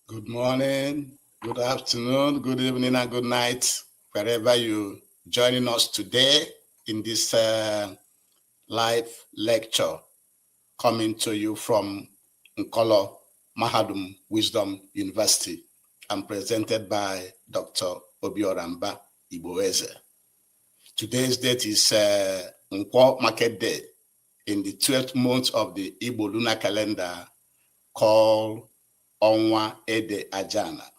Good morning, good afternoon, good evening, and good night, wherever you joining us today in this live lecture coming to you from Nkolo Mahadum Wisdom University and presented by Dr. Obioramba Igboeze. Today's date is Nkwo Market Day in the 12th month of the Igbo lunar calendar called Onwa Ede Ajana.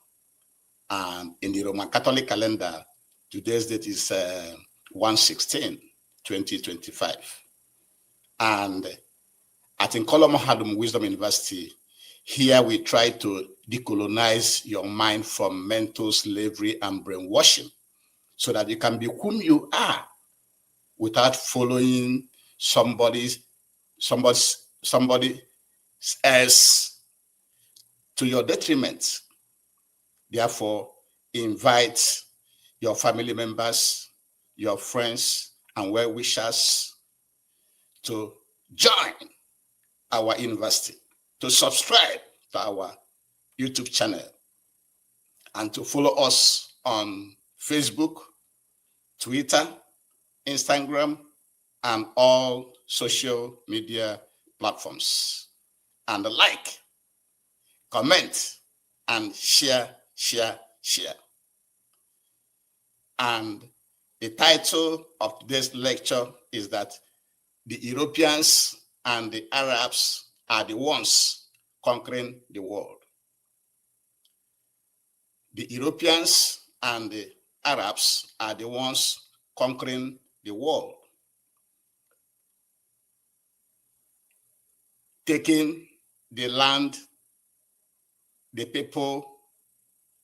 And in the Roman Catholic calendar, today's date is 1/16/2025. And at Nkolo Mahadum Wisdom University, here we try to decolonize your mind from mental slavery and brainwashing so that you can be whom you are without following somebody else to your detriment. Therefore, invite your family members, your friends, and well-wishers to join our university, to subscribe to our YouTube channel, and to follow us on Facebook, Twitter, Instagram, and all social media platforms. And like, comment, and share. And the title of today's lecture is that the Europeans and the Arabs are the ones conquering the world. The Europeans and the Arabs are the ones conquering the world, taking the land, the people,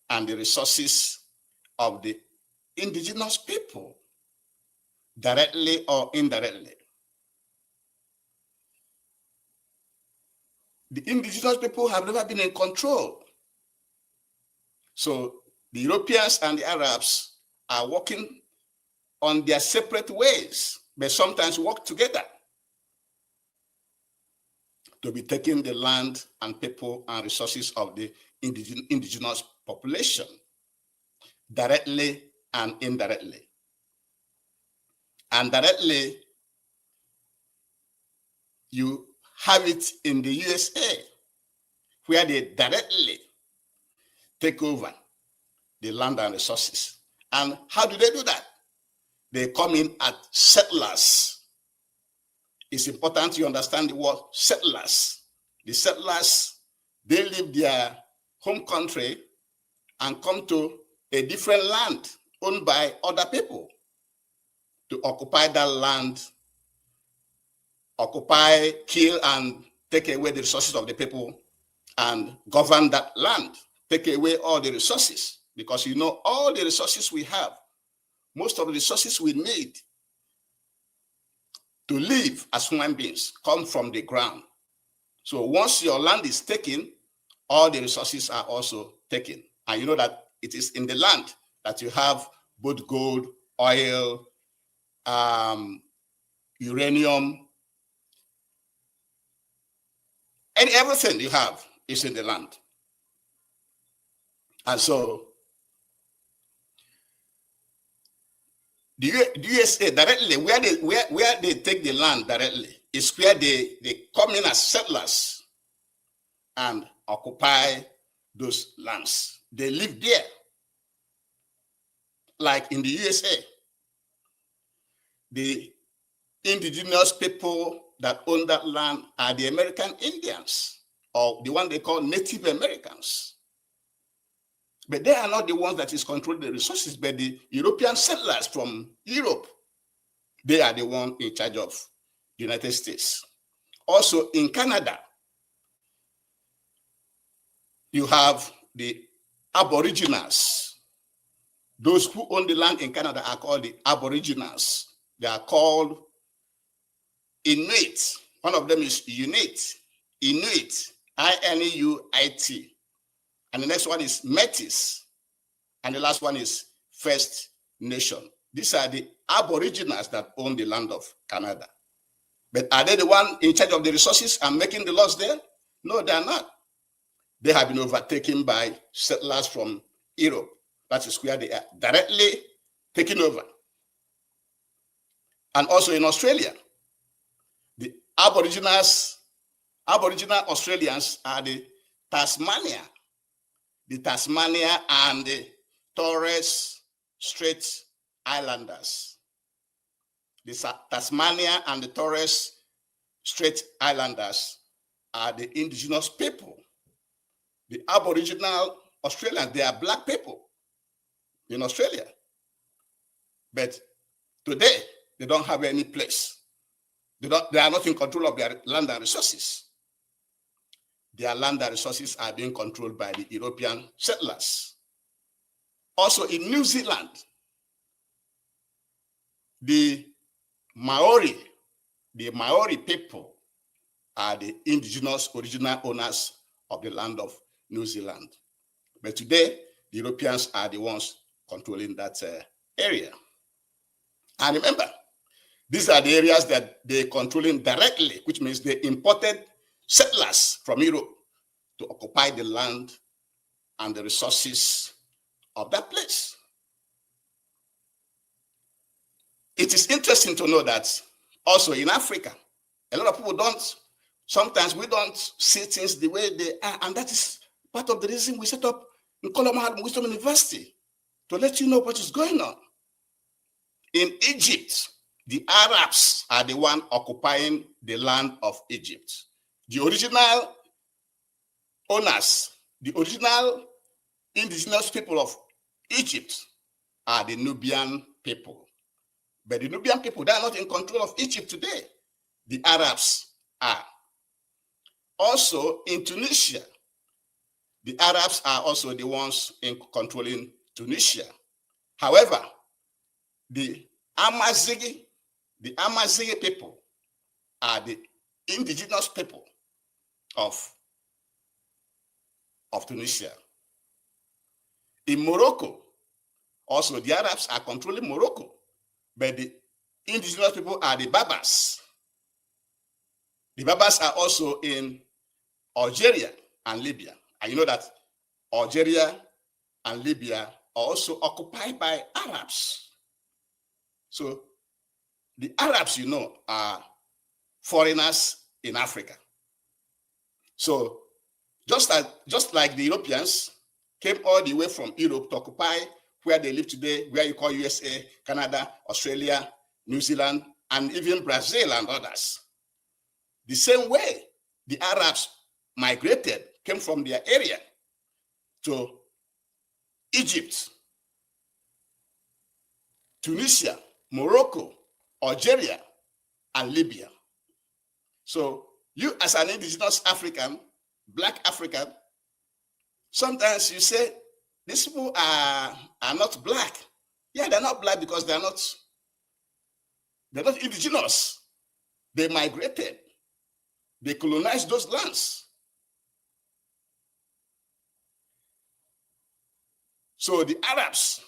and the resources of the indigenous people, directly or indirectly. The indigenous people have never been in control. So the Europeans and the Arabs are working on their separate ways, but sometimes work together to be taking the land and people and resources of the indigenous population, directly and indirectly. And directly, you have it in the USA, where they directly take over the land and resources. And how do they do that? They come in as settlers. It's important you understand the word settlers. The settlers, they leave their home country and come to a different land owned by other people to occupy that land, occupy, kill, and take away the resources of the people and govern that land, take away all the resources. Because you know, all the resources we have, most of the resources we need to live as human beings come from the ground. So once your land is taken, all the resources are also taken. And you know that it is in the land that you have both gold, oil, uranium, and everything you have is in the land. And so the USA directly, where they take the land directly, is where they come in as settlers and occupy those lands. They live there. Like in the USA, the indigenous people that own that land are the American Indians, or the one they call Native Americans. But they are not the ones that is controlling the resources, but the European settlers from Europe. They are the ones in charge of the United States. Also in Canada, you have the Aboriginals. Those who own the land in Canada are called the Aboriginals. They are called Inuit. One of them is Inuit, I-N-U-I-T. And the next one is Métis. And the last one is First Nation. These are the Aboriginals that own the land of Canada. But are they the one in charge of the resources and making the laws there? No, they are not. they have been overtaken by settlers from Europe. That is where they are directly taken over. And also in Australia, the Aboriginal Australians are the Tasmania and the Torres Strait Islanders. The Tasmania and the Torres Strait Islanders are the indigenous people. The Aboriginal Australians, they are black people in Australia. But today, they don't have any place. They are not in control of their land and resources. Their land and resources are being controlled by the European settlers. Also in New Zealand, the Maori people are the indigenous original owners of the land of New Zealand. But today, the Europeans are the ones controlling that area. And remember, these are the areas that they're controlling directly, which means they imported settlers from Europe to occupy the land and the resources of that place. It is interesting to know that also in Africa, a lot of people sometimes we don't see things the way they are, and that is part of the reason we set up in Colombo Wisdom University, to let you know what is going on. In Egypt, the Arabs are the one occupying the land of Egypt. The original owners, the original indigenous people of Egypt are the Nubian people. But the Nubian people, they are not in control of Egypt today. The Arabs are. Also in Tunisia, the Arabs are also the ones in controlling Tunisia. However, the Amazighi people are the indigenous people of Tunisia. In Morocco, also the Arabs are controlling Morocco, but the indigenous people are the Berbers. The Berbers are also in Algeria and Libya. And you know that Algeria and Libya are also occupied by Arabs. So the Arabs, you know, are foreigners in Africa. So just like the Europeans came all the way from Europe to occupy where they live today, where you call USA, Canada, Australia, New Zealand, and even Brazil and others. The same way the Arabs migrated, came from their area to Egypt, Tunisia, Morocco, Algeria, and Libya. So you as an indigenous African, black African, sometimes you say, these people are not black. Yeah, they're not black because they're not indigenous. They migrated. They colonized those lands. So the Arabs,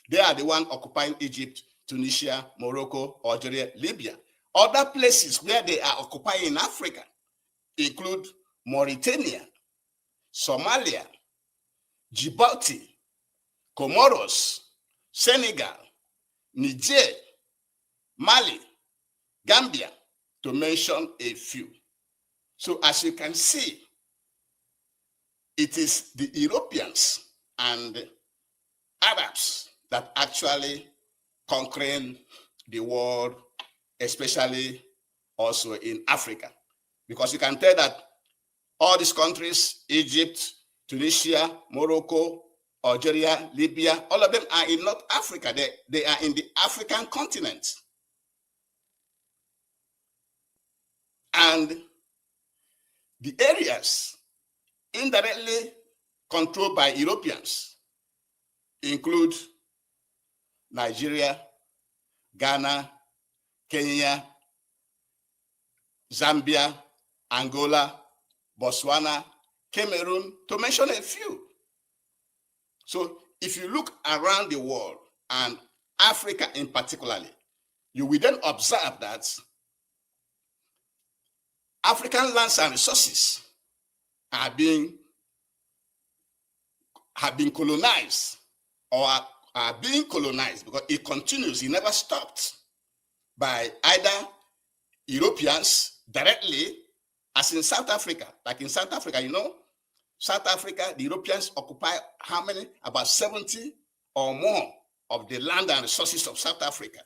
they are the one occupying Egypt, Tunisia, Morocco, Algeria, Libya. Other places where they are occupying in Africa include Mauritania, Somalia, Djibouti, Comoros, Senegal, Niger, Mali, Gambia, to mention a few. So as you can see, it is the Europeans and Arabs that actually conquering the world, especially also in Africa. Because you can tell that all these countries, Egypt, Tunisia, Morocco, Algeria, Libya, all of them are in North Africa. They are in the African continent. And the areas indirectly controlled by Europeans include Nigeria, Ghana, Kenya, Zambia, Angola, Botswana, Cameroon, to mention a few. So if you look around the world, and Africa in particularly, you will then observe that African lands and resources are being have been colonized or are being colonized, because it continues, it never stopped, by either Europeans directly, as in South Africa. Like in South Africa, South Africa, the Europeans occupy how many? About 70 or more of the land and resources of South Africa.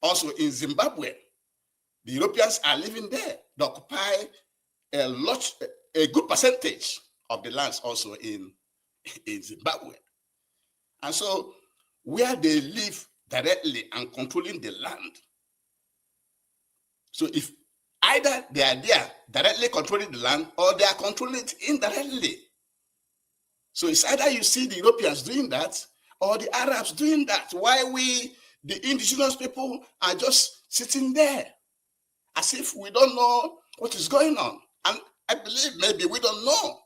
Also in Zimbabwe, the Europeans are living there. They occupy a good percentage of the lands also in Zimbabwe. And so where they live directly and controlling the land. So if either they are there directly controlling the land or they are controlling it indirectly. So it's either you see the Europeans doing that or the Arabs doing that, while we, the indigenous people, are just sitting there as if we don't know what is going on. And I believe maybe we don't know.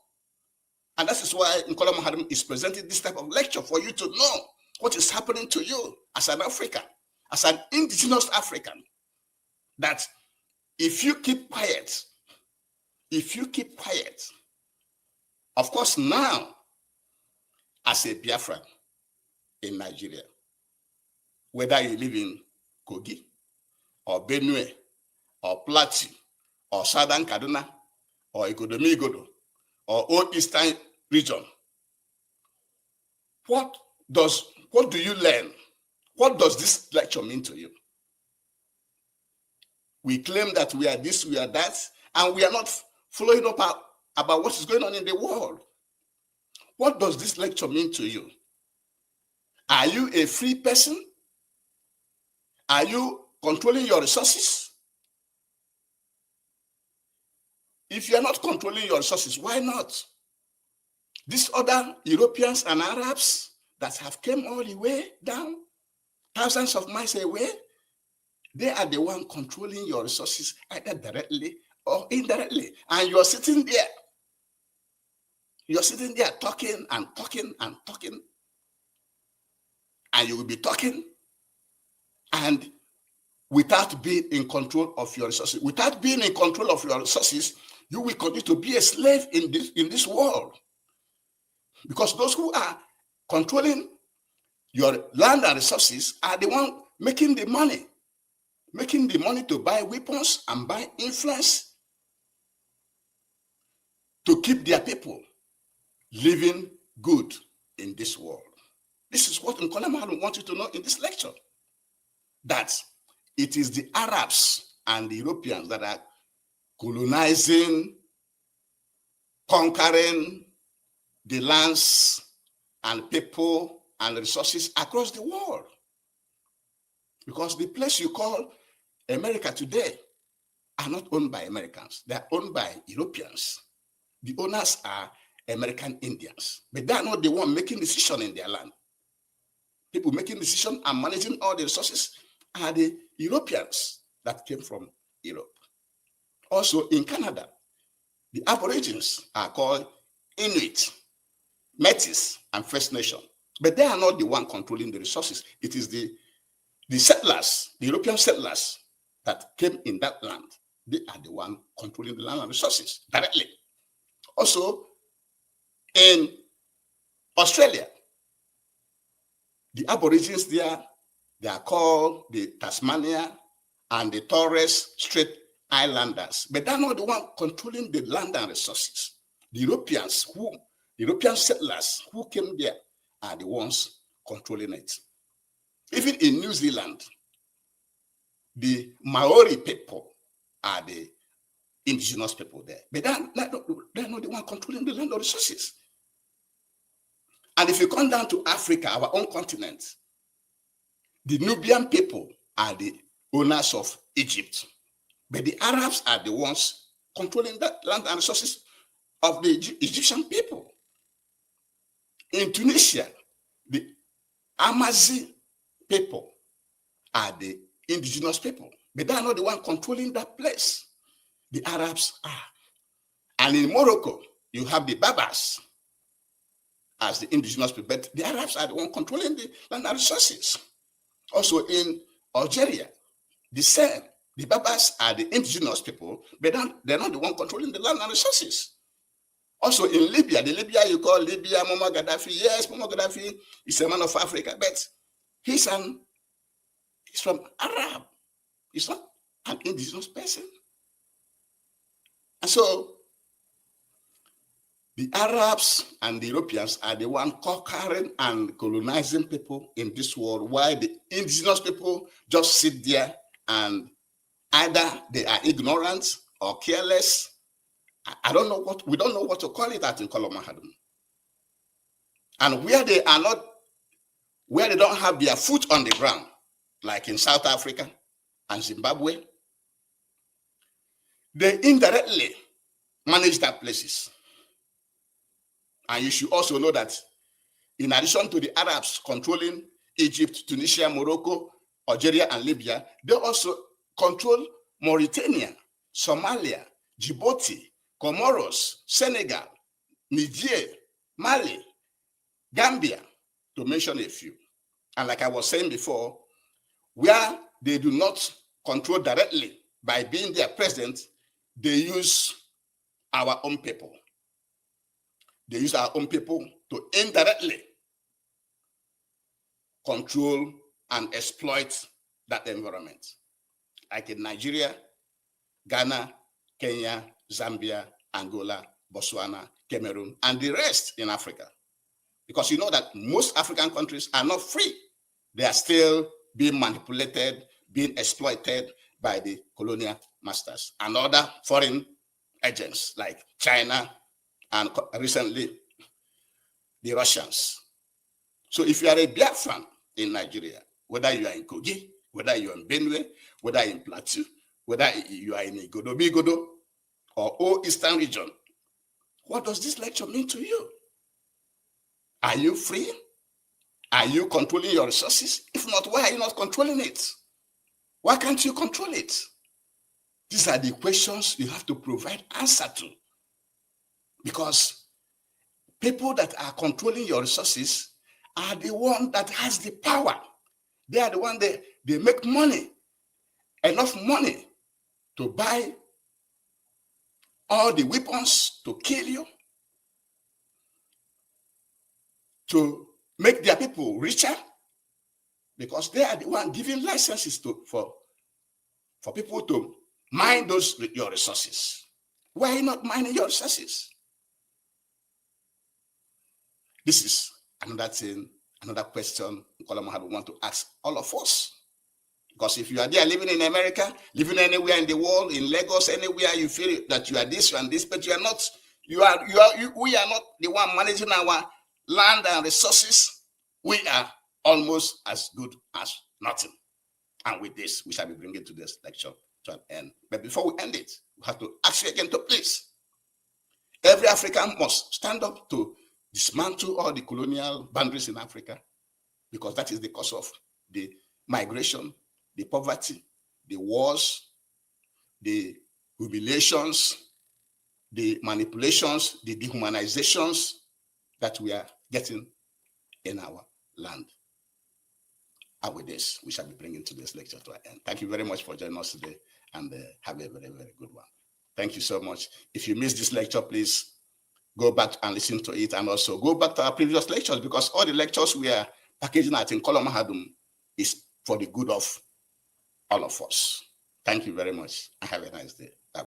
And that is why Nkola Mahadum is presenting this type of lecture, for you to know what is happening to you as an African, as an indigenous African, that if you keep quiet, of course now, as a Biafran in Nigeria, whether you live in Kogi or Benue or Plateau or Southern Kaduna or Igodomigodo or Old Eastern region, what do you learn? What does this lecture mean to you? We claim that we are this, we are that, and we are not following up about what is going on in the world. What does this lecture mean to you? Are you a free person? Are you controlling your resources? If you are not controlling your resources, why not? These other Europeans and Arabs that have come all the way down, thousands of miles away, they are the one controlling your resources either directly or indirectly. And you're sitting there. You're sitting there talking and talking and talking. And you will be talking and without being in control of your resources. Without being in control of your resources, you will continue to be a slave in this world. Because those who are controlling your land and resources are the one making the money to buy weapons and buy influence to keep their people living good in this world. This is what Nkola Mahadum wants you to know in this lecture, that it is the Arabs and the Europeans that are colonizing, conquering the lands and people and resources across the world. Because the place you call America today are not owned by Americans. They are owned by Europeans. The owners are American Indians, but they are not the one making decision in their land. People making decision and managing all the resources are the Europeans that came from Europe. Also in Canada, the Aborigines are called Inuit, Métis, and First Nation, but they are not the one controlling the resources. It is the settlers, the European settlers that came in that land. They are the one controlling the land and resources directly. Also, in Australia, the Aborigines there, they are called the Tasmania and the Torres Strait Islanders, but they are not the one controlling the land and resources. The European settlers who came there are the ones controlling it. Even in New Zealand, the Maori people are the indigenous people there, but they're not the one controlling the land or resources. And if you come down to Africa, our own continent, the Nubian people are the owners of Egypt, but the Arabs are the ones controlling that land and resources of the Egyptian people. In Tunisia, the Amazi people are the indigenous people, but they are not the one controlling that place. The Arabs are. And in Morocco, you have the Berbers as the indigenous people, but the Arabs are the one controlling the land and resources. Also in Algeria, the same. The Berbers are the indigenous people, but they're not the one controlling the land and resources. Also in Libya, the Libya you call Libya, Muammar Gaddafi. Yes, Muammar Gaddafi is a man of Africa, but he's from Arab. He's not an indigenous person. And so the Arabs and the Europeans are the one conquering and colonizing people in this world, while the indigenous people just sit there and either they are ignorant or careless. I don't know what, we don't know what to call it at in Kolomahadum. And where they are not, where they don't have their foot on the ground, like in South Africa and Zimbabwe, they indirectly manage that places. And you should also know that in addition to the Arabs controlling Egypt, Tunisia, Morocco, Algeria, and Libya, they also control Mauritania, Somalia, Djibouti, Comoros, Senegal, Niger, Mali, Gambia, to mention a few. And like I was saying before, where they do not control directly by being their president, they use our own people. They use our own people to indirectly control and exploit that environment. Like in Nigeria, Ghana, Kenya, Zambia, Angola, Botswana, Cameroon, and the rest in Africa. Because you know that most African countries are not free. They are still being manipulated, being exploited by the colonial masters and other foreign agents like China and recently the Russians. So if you are a Biafran in Nigeria, whether you are in Kogi, whether you are in Benue, whether in Plateau, whether you are in Igodo or all Eastern region, what does this lecture mean to you? Are you free? Are you controlling your resources? If not, why are you not controlling it? Why can't you control it? These are the questions you have to provide answer to. Because people that are controlling your resources are the one that has the power. They are the one that they make money, enough money to buy all the weapons to kill you, to make their people richer, because they are the one giving licenses for people to mine your resources. Why are you not mining your resources? This is another thing, another question Kolomahad want to ask all of us. Because if you are there living in America, living anywhere in the world, in Lagos, anywhere you feel that you are this and this, but you are not, we are not the one managing our land and resources. We are almost as good as nothing. And with this, we shall be bringing today's lecture to an end. But before we end it, we have to ask you again to please. Every African must stand up to dismantle all the colonial boundaries in Africa, because that is the cause of the migration, the poverty, the wars, the humiliations, the manipulations, the dehumanizations that we are getting in our land. And with this, we shall be bringing today's lecture to an end. Thank you very much for joining us today, and have a very, very good one. Thank you so much. If you missed this lecture, please go back and listen to it, and also go back to our previous lectures, because all the lectures we are packaging at in Kolomahadum is for the good of all of us. Thank you very much, and have a nice day.